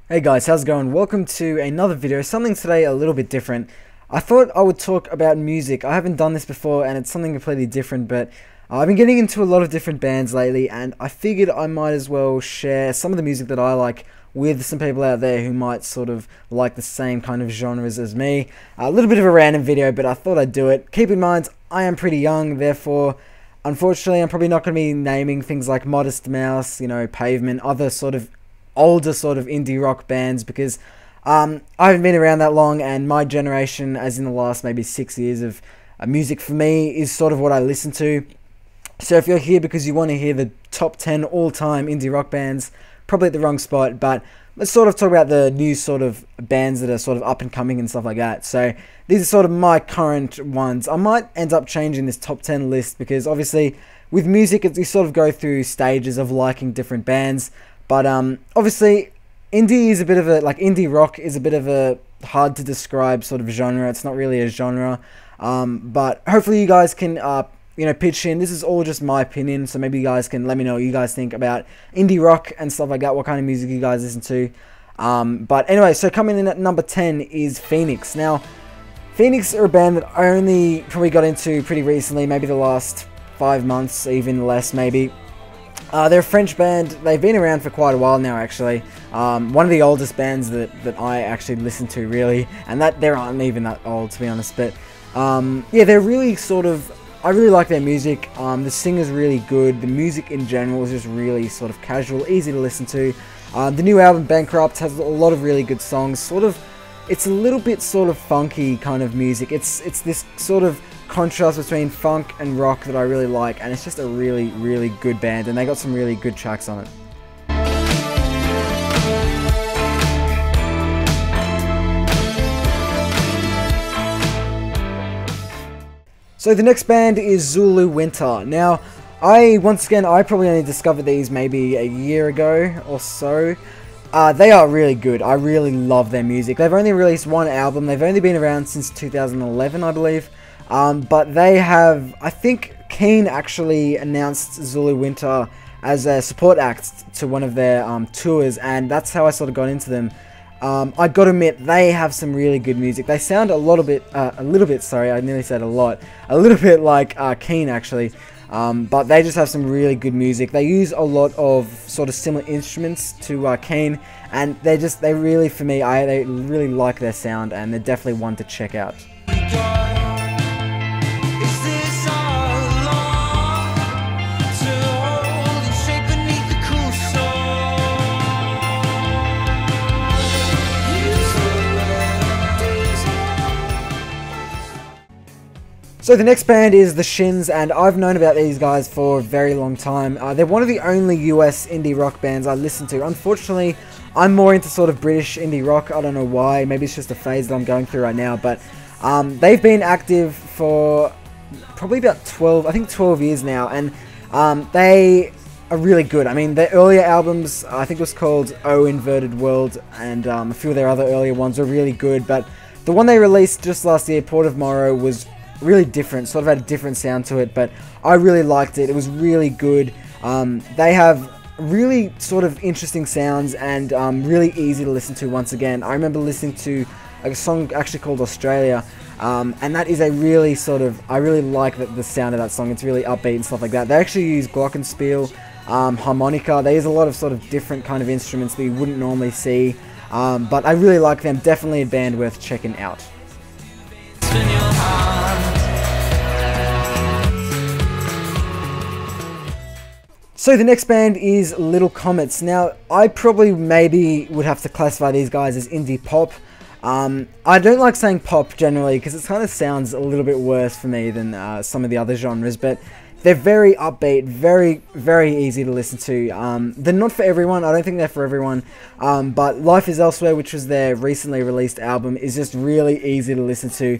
Hey guys, how's it going? Welcome to another video, something today a little bit different. I thought I would talk about music. I haven't done this before and it's something completely different, but I've been getting into a lot of different bands lately and I figured I might as well share some of the music that I like with some people out there who might sort of like the same kind of genres as me. A little bit of a random video, but I thought I'd do it. Keep in mind, I am pretty young, therefore unfortunately I'm probably not going to be naming things like Modest Mouse, Pavement, other sort of older sort of indie rock bands, because I haven't been around that long, and my generation, as in the last maybe 6 years of music for me, is sort of what I listen to. So if you're here because you want to hear the top 10 all-time indie rock bands, probably at the wrong spot, but let's sort of talk about the new sort of bands that are sort of up and coming and stuff like that. So these are sort of my current ones. I might end up changing this top 10 list because obviously with music you sort of go through stages of liking different bands. But obviously, indie is a bit of a, indie rock is a bit of a hard to describe sort of genre. It's not really a genre. But hopefully you guys can, pitch in. This is all just my opinion, so maybe you guys can let me know what you guys think about indie rock and stuff like that, what kind of music you guys listen to. But anyway, so coming in at number 10 is Phoenix. Now, Phoenix are a band that I only probably got into pretty recently, maybe the last 5 months, even less maybe. They're a French band. They've been around for quite a while now, actually. One of the oldest bands that I actually listen to, really. And that they aren't even that old, to be honest. But, yeah, they're really sort of... I really like their music. The singer's really good. The music in general is just really sort of casual, easy to listen to. The new album, Bankrupt, has a lot of really good songs. Sort of... It's a little bit sort of funky kind of music. It's this sort of contrast between funk and rock that I really like, and it's just a really, really good band, and they got some really good tracks on it. So the next band is Zulu Winter. Now, I probably only discovered these maybe a year ago or so. They are really good. I really love their music. They've only released one album. They've only been around since 2011, I believe. But they have, I think Keen actually announced Zulu Winter as a support act to one of their tours, and that's how I sort of got into them. I gotta admit, they have some really good music. They sound a little bit, sorry, I nearly said a lot, a little bit like Keen actually. But they just have some really good music. They use a lot of sort of similar instruments to Keen, and they really, for me, they really like their sound, and they're definitely one to check out. So the next band is The Shins, and I've known about these guys for a very long time. They're one of the only US indie rock bands I listen to. Unfortunately, I'm more into sort of British indie rock. I don't know why. Maybe it's just a phase that I'm going through right now. But they've been active for probably about 12 years now. And they are really good. I mean, their earlier albums, I think it was called O Inverted World, and a few of their other earlier ones were really good. But the one they released just last year, Port of Morrow, was really different, sort of had a different sound to it, but I really liked it. It was really good. They have really sort of interesting sounds and really easy to listen to once again. I remember listening to a song actually called Australia, and that is a really sort of, I really like the sound of that song. It's really upbeat and stuff like that. They actually use glockenspiel, harmonica. They use a lot of sort of different kind of instruments that you wouldn't normally see, but I really like them. Definitely a band worth checking out. So the next band is Little Comets. Now, I probably maybe would have to classify these guys as indie pop. I don't like saying pop generally because it kind of sounds a little bit worse for me than some of the other genres, but they're very upbeat, very, very easy to listen to. They're not for everyone. I don't think they're for everyone. But Life Is Elsewhere, which was their recently released album, is just really easy to listen to.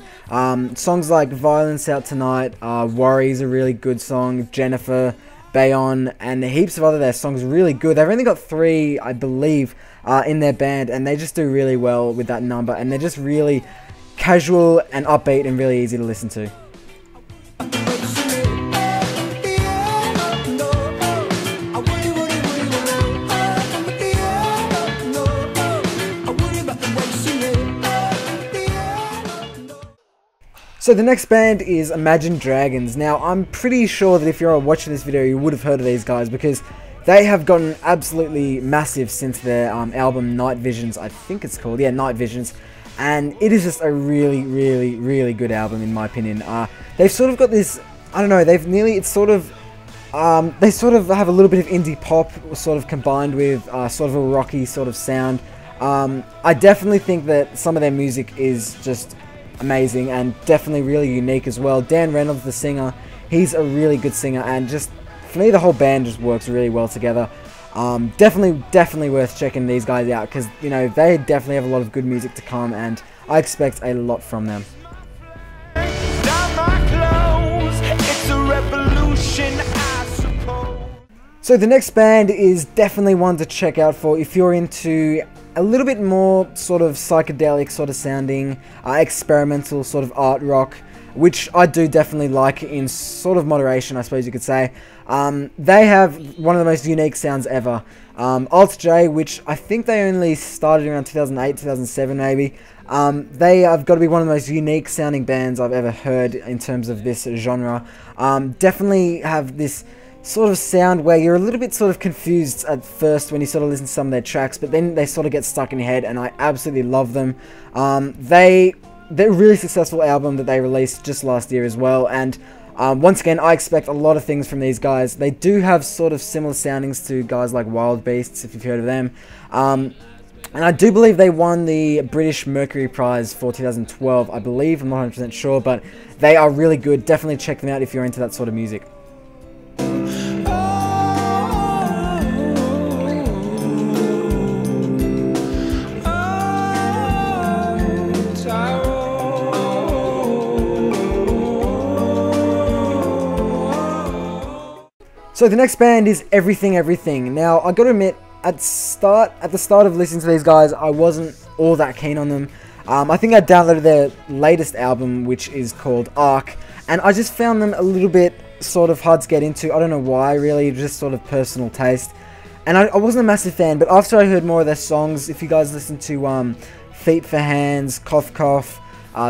Songs like Violence Out Tonight, Worry is a really good song, Jennifer, Bayon, and heaps of other their songs are really good. They've only got 3, I believe, in their band, and they just do really well with that number, and they're just really casual and upbeat and really easy to listen to. So the next band is Imagine Dragons. Now, I'm pretty sure that if you're watching this video, you would have heard of these guys because they have gotten absolutely massive since their album Night Visions, I think it's called. Yeah, Night Visions. And it is just a really, really, really good album in my opinion. They've sort of got this, I don't know, they sort of have a little bit of indie pop sort of combined with sort of a rocky sort of sound. I definitely think that some of their music is just amazing and definitely really unique as well. Dan Reynolds, the singer, he's a really good singer, and just for me the whole band just works really well together. Definitely worth checking these guys out because, you know, they definitely have a lot of good music to come and I expect a lot from them. So the next band is definitely one to check out for if you're into a little bit more sort of psychedelic sort of sounding, experimental sort of art rock, which I do definitely like in sort of moderation, I suppose you could say. They have one of the most unique sounds ever. Alt J, which I think they only started around 2008, 2007 maybe. They have got to be one of the most unique sounding bands I've ever heard in terms of this genre. Definitely have this sort of sound where you're a little bit sort of confused at first when you sort of listen to some of their tracks, but then they sort of get stuck in your head, and I absolutely love them. They're a really successful album that they released just last year as well, and once again, I expect a lot of things from these guys. They do have sort of similar soundings to guys like Wild Beasts, if you've heard of them. And I do believe they won the British Mercury Prize for 2012, I believe. I'm not 100% sure, but they are really good. Definitely check them out if you're into that sort of music. So the next band is Everything Everything. Now, I gotta admit, at the start of listening to these guys, I wasn't all that keen on them. I think I downloaded their latest album, which is called Arc, and I just found them a little bit sort of hard to get into. I don't know why, really, just sort of personal taste. And I wasn't a massive fan, but after I heard more of their songs, if you guys listen to Feet for Hands, Cough Cough,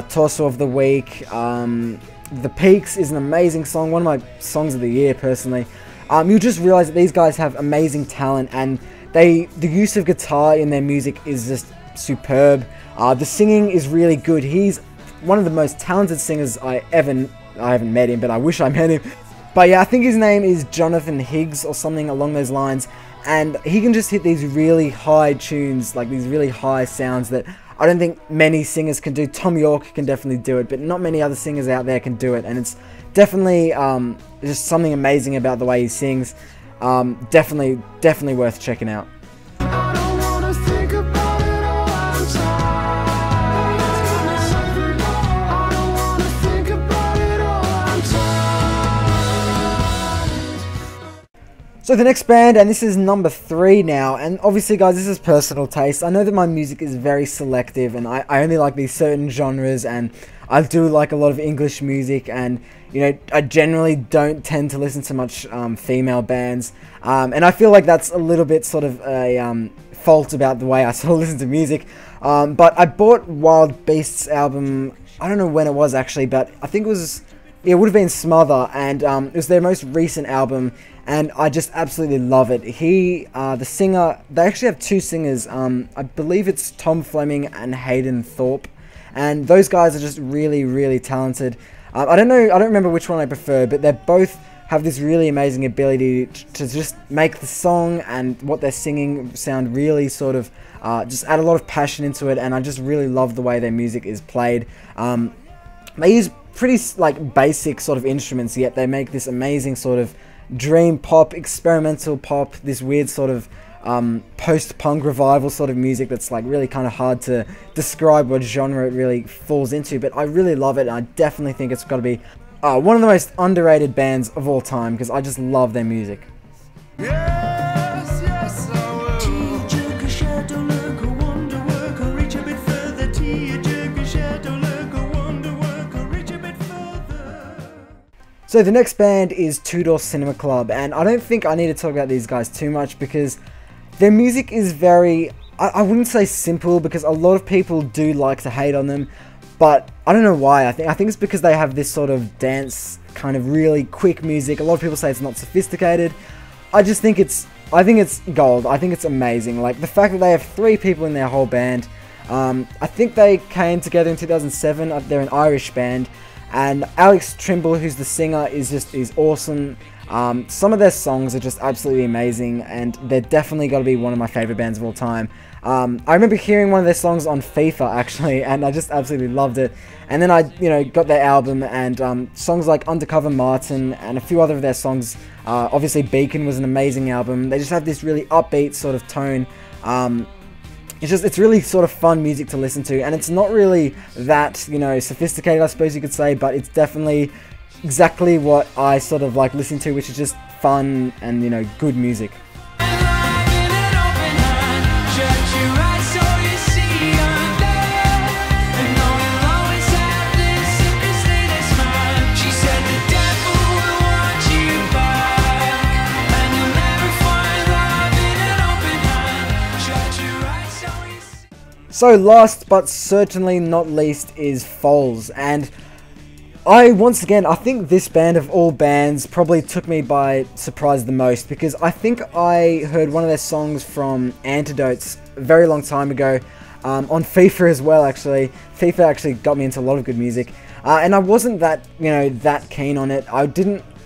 Torso of the Week, The Peaks is an amazing song, one of my songs of the year, personally. You'll just realize that these guys have amazing talent, and the use of guitar in their music is just superb. The singing is really good. He's one of the most talented singers I haven't met him, but I wish I met him. But yeah, I think his name is Jonathan Higgs or something along those lines, and he can just hit these really high tunes, like these really high sounds that I don't think many singers can do. Tom York can definitely do it, but not many other singers out there can do it, and it's definitely just something amazing about the way he sings. Definitely worth checking out. So the next band, and this is number 3 now, and obviously guys, this is personal taste. I know that my music is very selective, and I only like these certain genres, and I do like a lot of English music, and you know, I generally don't tend to listen to much female bands, and I feel like that's a little bit sort of a fault about the way I sort of listen to music. But I bought Wild Beasts' album, I don't know when it was actually, but I think it would have been Smother, and it was their most recent album, and I just absolutely love it. The singer, they actually have 2 singers, I believe it's Tom Fleming and Hayden Thorpe, and those guys are just really, really talented. I don't remember which one I prefer, but they both have this really amazing ability to just make the song and what they're singing sound really sort of, just add a lot of passion into it, and I just really love the way their music is played. They use pretty like basic sort of instruments, yet they make this amazing sort of dream pop, experimental pop, this weird sort of post-punk revival sort of music that's like really kind of hard to describe what genre it really falls into, but I really love it, and I definitely think it's got to be one of the most underrated bands of all time because I just love their music. So the next band is Two Door Cinema Club, and I don't think I need to talk about these guys too much because their music is very, I wouldn't say simple because a lot of people do like to hate on them, but I don't know why. I think it's because they have this sort of dance, kind of really quick music. A lot of people say it's not sophisticated. I think it's gold. I think it's amazing. Like, the fact that they have 3 people in their whole band. I think they came together in 2007. They're an Irish band, and Alex Trimble, who's the singer, is awesome. Some of their songs are just absolutely amazing, and they're definitely got to be one of my favorite bands of all time. I remember hearing one of their songs on FIFA, actually, and I just absolutely loved it. And then I, got their album, and songs like Undercover Martin and a few other of their songs. Obviously, Beacon was an amazing album. They just have this really upbeat sort of tone. It's really sort of fun music to listen to, and it's not really that, sophisticated, I suppose you could say, but it's definitely exactly what I sort of like listening to, which is just fun and, good music. So last but certainly not least is Foals, and I think this band of all bands probably took me by surprise the most, because I think I heard one of their songs from Antidotes a very long time ago, on FIFA as well. Actually, FIFA actually got me into a lot of good music, and I wasn't that that keen on it. I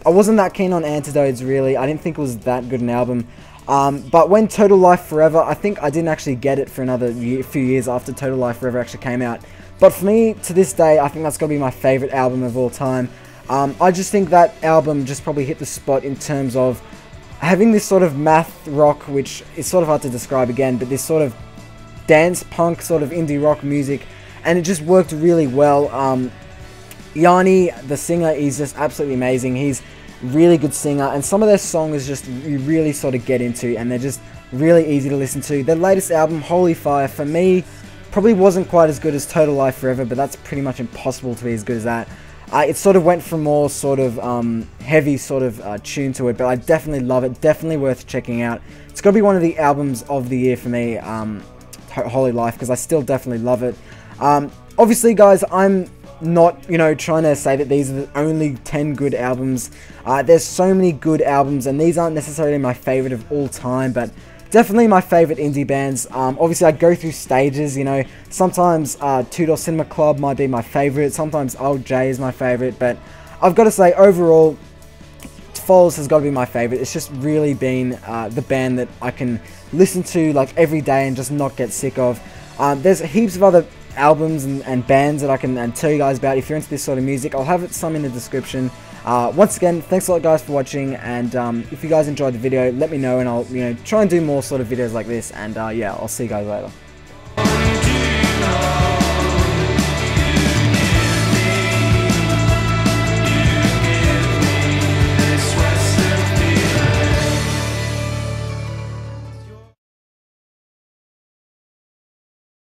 wasn't that keen on Antidotes, really. I didn't think it was that good an album. But when Total Life Forever, I think I didn't actually get it for another few years after Total Life Forever actually came out. But for me, to this day, I think that's going to be my favourite album of all time. I just think that album just probably hit the spot in terms of having this sort of math rock, which is sort of hard to describe again, but this sort of dance punk sort of indie rock music, and it just worked really well. Yanni, the singer, is just absolutely amazing. He's really good singer, and some of their songs just you really sort of get into, and they're just really easy to listen to. Their latest album, Holy Fire, for me probably wasn't quite as good as Total Life Forever, but that's pretty much impossible to be as good as that. It sort of went from more sort of heavy sort of tune to it, but I definitely love it. Definitely worth checking out. It's got to be one of the albums of the year for me, Holy Life, because I still definitely love it. Obviously, guys, I'm not, trying to say that these are the only 10 good albums. There's so many good albums, and these aren't necessarily my favorite of all time, but definitely my favorite indie bands. Obviously, I go through stages, sometimes Two Door Cinema Club might be my favorite, sometimes Old J is my favorite, but I've got to say, overall, Foals has got to be my favorite. It's just really been the band that I can listen to like every day and just not get sick of. There's heaps of other albums and bands that I can tell you guys about if you're into this sort of music. I'll have some in the description. Once again, thanks a lot, guys, for watching, and if you guys enjoyed the video, let me know, and I'll try and do more sort of videos like this, and yeah, I'll see you guys later.